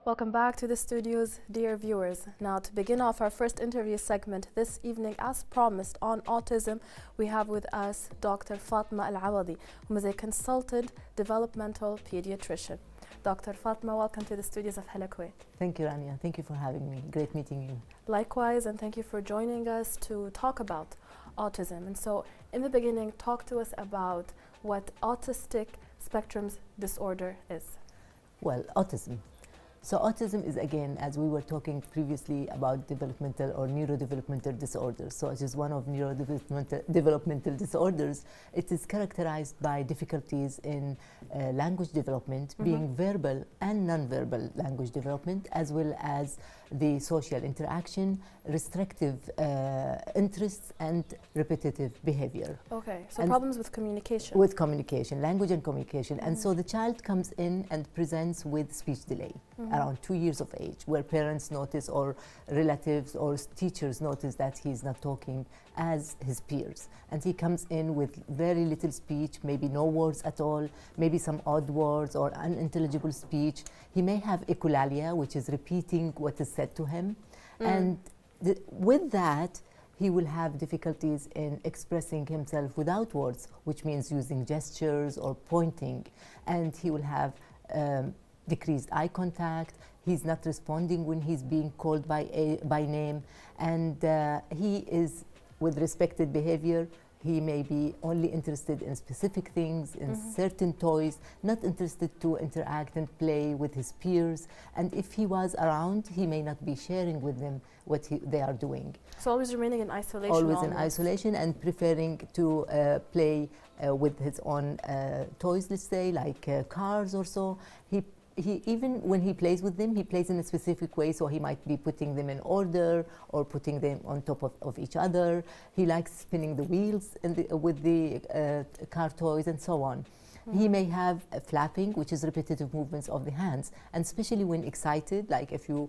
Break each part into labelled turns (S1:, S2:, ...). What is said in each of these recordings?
S1: Welcome back to the studios, dear viewers. Now, to begin off our first interview segment this evening, as promised, on autism, we have with us Dr. Fatma Alawadi, who is a consultant developmental pediatrician. Dr. Fatma, welcome to the studios of Hala Kuwait.
S2: Thank you, Rania. Thank you for having me. Great meeting you.
S1: Likewise, and thank you for joining us to talk about autism. And so, in the beginning, talk to us about what autistic spectrum disorder is.
S2: Well, autism. So autism is, again, as we were talking previously about developmental or neurodevelopmental disorders. So it is one of neurodevelopmental disorders. It is characterized by difficulties in language development, being verbal and non-verbal language development, as well as the social interaction, restrictive interests, and repetitive behavior.
S1: Okay, so problems with communication.
S2: With communication, language and communication. And so the child comes in and presents with speech delay around 2 years of age, where parents notice or relatives or teachers notice that he's not talking as his peers. And he comes in with very little speech, maybe no words at all, maybe some odd words or unintelligible speech. He may have echolalia, which is repeating what is said to him. And with that, he will have difficulties in expressing himself without words, which means using gestures or pointing. And he will have decreased eye contact. He's not responding when he's being called by name. And he is, with respected behavior, he may be only interested in specific things, in certain toys, not interested to interact and play with his peers. And if he was around, he may not be sharing with them what they are doing.
S1: So always remaining in isolation.
S2: Always in isolation and preferring to play with his own toys, let's say, like cars or so. He even when he plays with them, he plays in a specific way, so he might be putting them in order or putting them on top of each other. He likes spinning the wheels with the car toys and so on. He may have flapping, which is repetitive movements of the hands, and especially when excited, like if you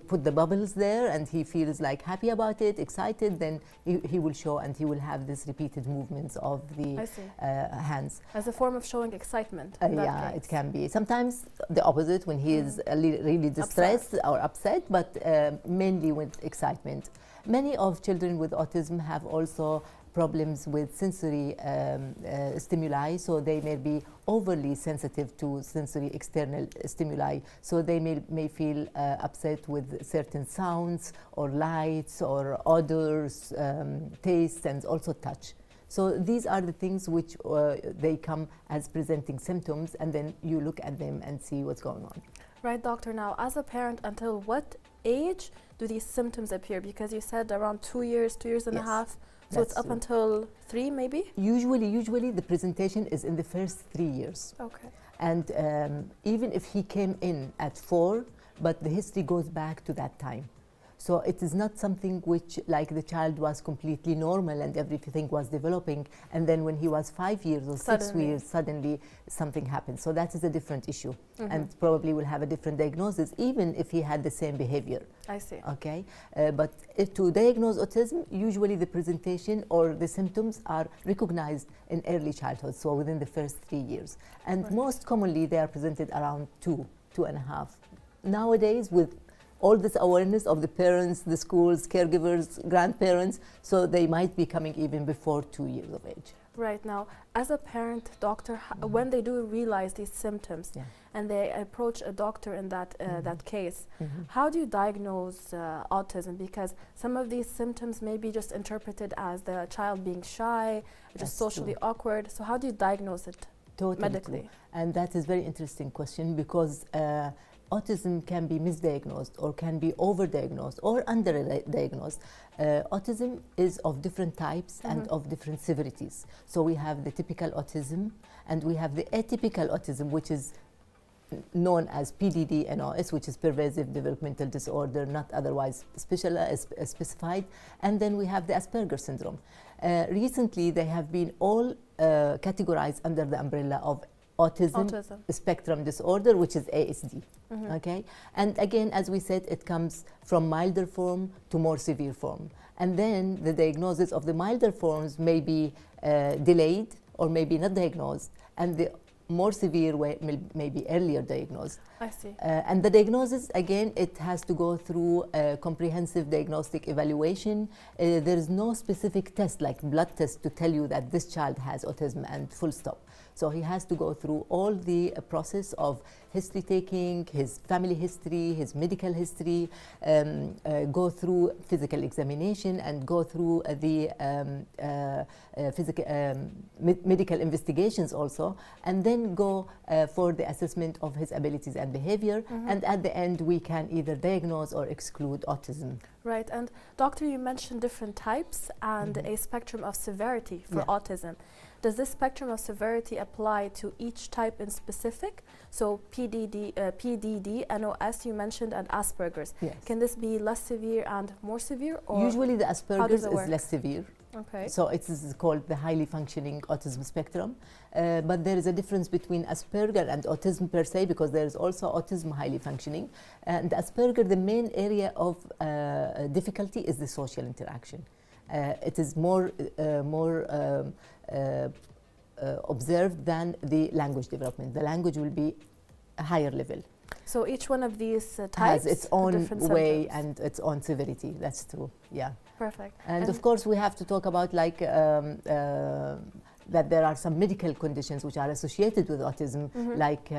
S2: put the bubbles there and he feels like happy about it, excited, then he will show and he will have this repeated movements of the hands.
S1: As a form of showing excitement.
S2: Yeah, it can be. Sometimes the opposite, when he is really distressed or upset, but mainly with excitement. Many of children with autism have also problems with sensory stimuli, so they may be overly sensitive to sensory external stimuli. So they may feel upset with certain sounds or lights or odors, tastes, and also touch. So these are the things which they come as presenting symptoms, and then you look at them and see what's going on.
S1: Right, doctor. Now, as a parent, until what age do these symptoms appear? Because you said around 2 years, 2 years and a half. So it's up until 3, maybe?
S2: Usually the presentation is in the first 3 years.
S1: Okay.
S2: And even if he came in at 4, but the history goes back to that time. So it is not something which, like, the child was completely normal and everything was developing, and then when he was 5 years or 6 years, suddenly something happened. So that is a different issue, and probably will have a different diagnosis, even if he had the same behavior.
S1: I see.
S2: Okay, but to diagnose autism, usually the presentation or the symptoms are recognized in early childhood, so within the first 3 years. And most commonly, they are presented around 2.5. Nowadays, with all this awareness of the parents, the schools, caregivers, grandparents, so they might be coming even before 2 years of age.
S1: Right. Now, as a parent, doctor, when they do realize these symptoms and they approach a doctor in that case, how do you diagnose autism? Because some of these symptoms may be just interpreted as the child being shy, just socially awkward. So how do you diagnose it medically?
S2: True. And that is a very interesting question, because autism can be misdiagnosed or can be overdiagnosed or underdiagnosed. Autism is of different types and of different severities. So we have the typical autism, and we have the atypical autism, which is known as PDD-NOS, which is pervasive developmental disorder, not otherwise specified. And then we have the Asperger syndrome. Recently, they have been all categorized under the umbrella of autism spectrum disorder, which is ASD. Okay, and again, as we said, it comes from milder form to more severe form, and then the diagnosis of the milder forms may be delayed or maybe not diagnosed, and the more severe, where maybe earlier diagnosed.
S1: I see.
S2: And the diagnosis, again, it has to go through a comprehensive diagnostic evaluation. There is no specific test, like blood test, to tell you that this child has autism and full stop. So he has to go through all the process of history taking, his family history, his medical history, go through physical examination, and go through the medical investigations also, and then go for the assessment of his abilities and behavior. And at the end, we can either diagnose or exclude autism.
S1: Right. And doctor, you mentioned different types and a spectrum of severity for autism. Does this spectrum of severity apply to each type in specific? So PDD, NOS you mentioned, and Asperger's.
S2: Yes.
S1: Can this be less severe and more severe? Or
S2: usually the Asperger's is less severe.
S1: Okay.
S2: So it is called the highly functioning autism spectrum. But there is a difference between Asperger and autism per se, because there is also autism highly functioning. And Asperger, the main area of difficulty is the social interaction. It is more observed than the language development. The language will be a higher level. So
S1: each one of these types
S2: has its own way
S1: symptoms.
S2: And its own severity. That's true. Yeah.
S1: Perfect.
S2: And of course, we have to talk about like that there are some medical conditions which are associated with autism, like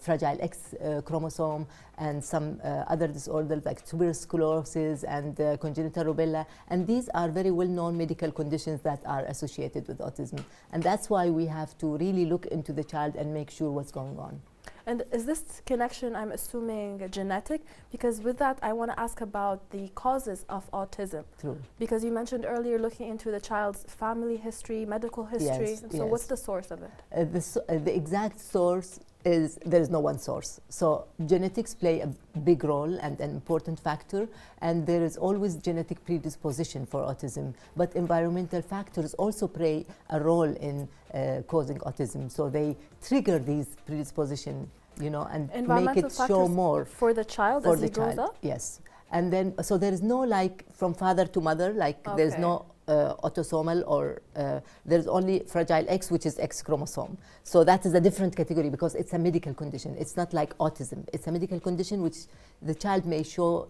S2: fragile X chromosome, and some other disorders like tuberous sclerosis and congenital rubella. And these are very well-known medical conditions that are associated with autism. And that's why we have to really look into the child and make sure what's going on.
S1: And is this connection, I'm assuming, genetic? Because with that, I want to ask about the causes of autism.
S2: True.
S1: Because you mentioned earlier looking into the child's family history, medical history.
S2: Yes,
S1: so what's the source of it?
S2: The exact source is, there is no one source. So genetics play a big role and an important factor, and there is always genetic predisposition for autism. But environmental factors also play a role in causing autism. So they trigger these predisposition, you know, and make it show more
S1: for the child as he grows up.
S2: Yes, and then so there is no like from father to mother, like there's no autosomal, or there's only fragile X, which is X chromosome. So that is a different category because it's a medical condition. It's not like autism. It's a medical condition which the child may show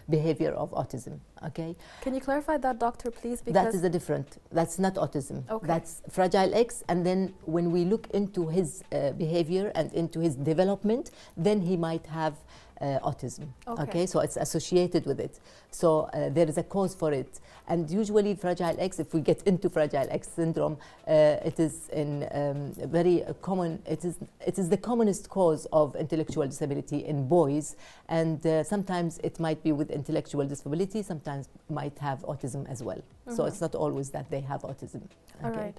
S2: behavior of autism. Okay.
S1: Can you clarify that, doctor, please? Because
S2: that is a different. That's not autism.
S1: Okay.
S2: That's fragile X. And then when we look into his behavior and into his development, then he might have autism. Okay, so it's associated with it. So there is a cause for it. And usually fragile X, if we get into fragile X syndrome, it is in very common, it is the commonest cause of intellectual disability in boys. And sometimes it might be with intellectual disability, sometimes might have autism as well. So it's not always that they have autism. Okay.
S1: All right.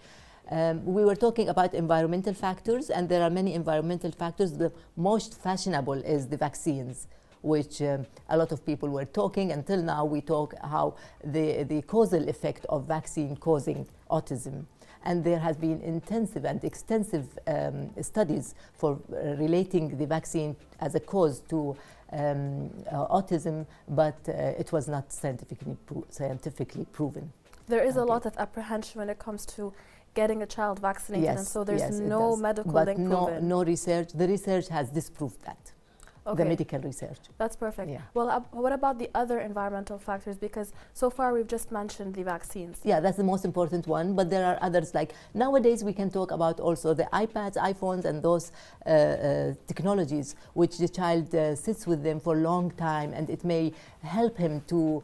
S2: We were talking about environmental factors, and there are many environmental factors. The most fashionable is the vaccines, which a lot of people were talking. Until now, we talk how the causal effect of vaccine causing autism. And there has been intensive and extensive studies for relating the vaccine as a cause to autism, but it was not scientifically proven.
S1: There is a lot of apprehension when it comes to getting a child vaccinated,
S2: yes,
S1: and so there's
S2: yes,
S1: no medical link proven.
S2: No research. The research has disproved that. Okay. The medical research.
S1: That's perfect.
S2: Yeah.
S1: Well, what about the other environmental factors? Because so far we've just mentioned the vaccines.
S2: Yeah, that's the most important one. But there are others, like nowadays we can talk about also the iPads, iPhones, and those technologies which the child sits with them for a long time, and it may help him to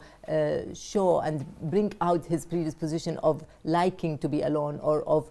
S2: show and bring out his predisposition of liking to be alone, or of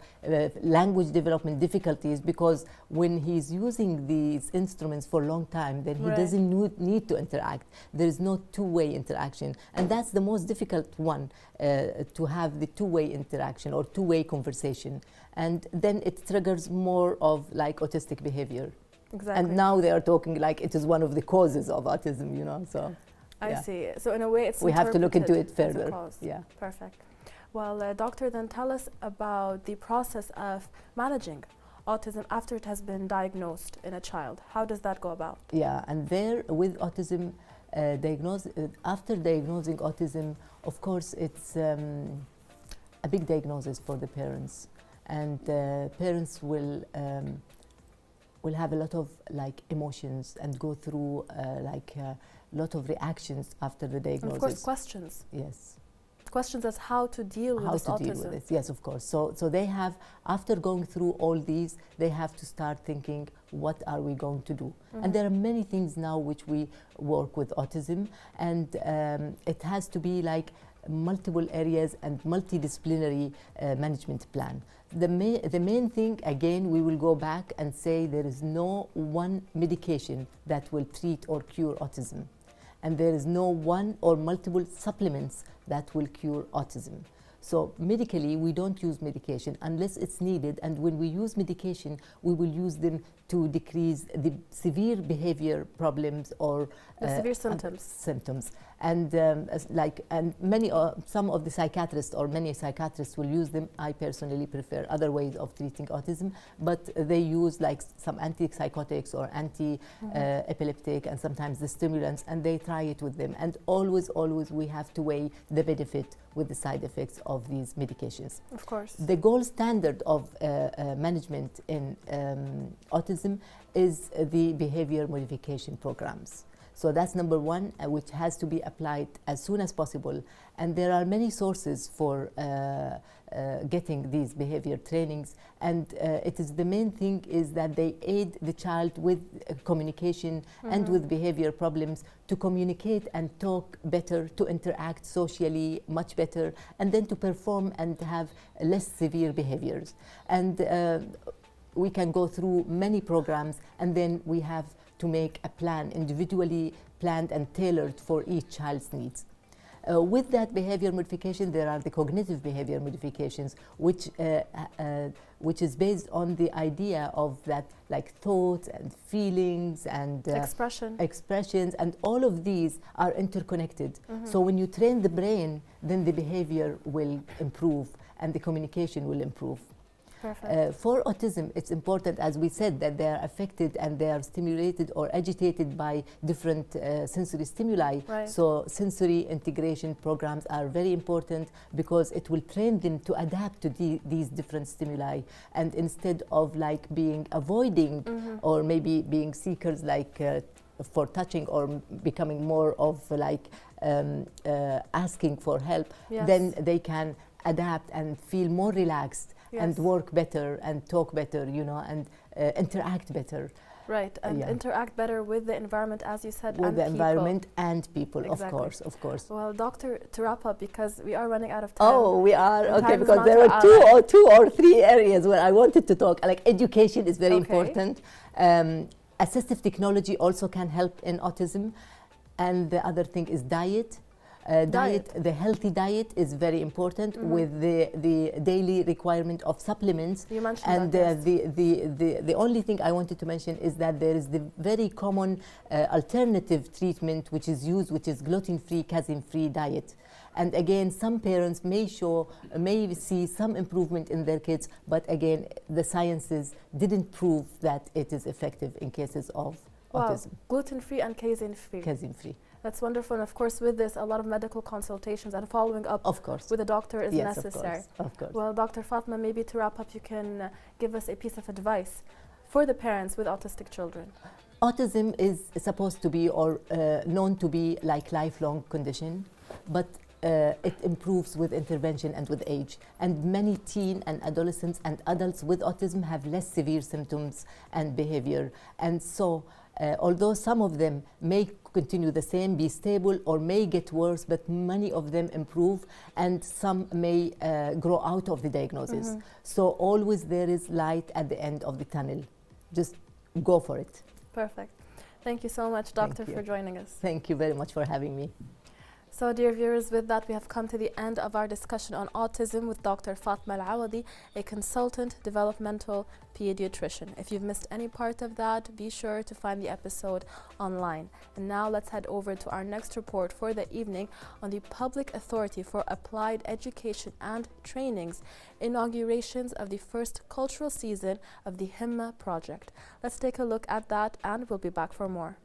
S2: language development difficulties, because when he's using these instruments for a long time, then he doesn't need to interact. There is no two-way interaction, and that's the most difficult one, to have the two-way interaction or two-way conversation, and then it triggers more of like autistic behavior.
S1: Exactly.
S2: And now they are talking like it is one of the causes of autism, you know, so.
S1: I see. So in a way, it's
S2: we have to look into it further.
S1: Yeah. Perfect. Well, doctor, then tell us about the process of managing autism after it has been diagnosed in a child. How does that go about?
S2: Yeah, and there with autism, after diagnosing autism, of course, it's a big diagnosis for the parents. and parents will have a lot of like emotions and go through like a lot of reactions after the diagnosis.
S1: And of course, questions.
S2: Yes.
S1: Questions as how to deal with this autism. How to deal with it,
S2: yes, of course. So they have, after going through all these, they have to start thinking, what are we going to do? And there are many things now which we work with autism, and it has to be like multiple areas and multidisciplinary management plan. The main thing, again, we will go back and say there is no one medication that will treat or cure autism. And there is no one or multiple supplements that will cure autism. So medically, we don't use medication unless it's needed, and when we use medication, we will use them to decrease the severe behavior problems or
S1: the severe symptoms.
S2: And some of the psychiatrists or many psychiatrists will use them. I personally prefer other ways of treating autism, but they use like some antipsychotics or anti-epileptic and sometimes the stimulants, and they try it with them. And always we have to weigh the benefit with the side effects of these medications.
S1: Of course.
S2: The gold standard of management in autism is the behavior modification programs. So that's number one, which has to be applied as soon as possible. And there are many sources for getting these behavior trainings. And it is the main thing is that they aid the child with communication and with behavior problems to communicate and talk better, to interact socially much better, and then to perform and have less severe behaviors. And we can go through many programs, and then we have to make a plan, individually planned and tailored for each child's needs. With that behavior modification, there are the cognitive behavior modifications, which is based on the idea of that, like thoughts and feelings and expressions, and all of these are interconnected. So when you train the brain, then the behavior will improve and the communication will improve. For autism, it's important, as we said, that they are affected and they are stimulated or agitated by different sensory stimuli.
S1: Right.
S2: So sensory integration programs are very important because it will train them to adapt to these different stimuli. And instead of like being avoiding or maybe being seekers like for touching or becoming more of like asking for help, then they can adapt and feel more relaxed. Yes. And work better and talk better, you know, and interact better.
S1: Right, and interact better with the environment, as you said,
S2: with the environment and people,
S1: exactly.
S2: Of course.
S1: Well, Doctor, to wrap up, because we are running out of time.
S2: Oh, we are, okay, because there are two or three areas where I wanted to talk. Like education is very important. Assistive technology also can help in autism. And the other thing is diet. The healthy diet is very important with the daily requirement of supplements.
S1: You mentioned
S2: and
S1: that,
S2: the only thing I wanted to mention is that there is the very common alternative treatment which is used, which is gluten-free, casein-free diet. And again, some parents may see some improvement in their kids, but again, the sciences didn't prove that it is effective in cases of autism.
S1: Gluten-free and casein-free.
S2: Casein-free.
S1: That's wonderful, and of course with this a lot of medical consultations and following up with a doctor is necessary.
S2: Of course.
S1: Well, Dr. Fatma, maybe to wrap up you can give us a piece of advice for the parents with autistic children.
S2: Autism is supposed to be or known to be like lifelong condition, but it improves with intervention and with age. And many teen and adolescents and adults with autism have less severe symptoms and behavior. And so although some of them may continue the same, be stable, or may get worse, but many of them improve, and some may grow out of the diagnosis. So always there is light at the end of the tunnel. Just go for it.
S1: Perfect. Thank you so much, Doctor, for joining us.
S2: Thank you very much for having me.
S1: So, dear viewers, with that we have come to the end of our discussion on autism with Dr. Fatma Alawadi, a consultant developmental pediatrician. If you've missed any part of that, be sure to find the episode online. And now let's head over to our next report for the evening on the Public Authority for Applied Education and Training's inaugurations of the first cultural season of the Himma project. Let's take a look at that and we'll be back for more.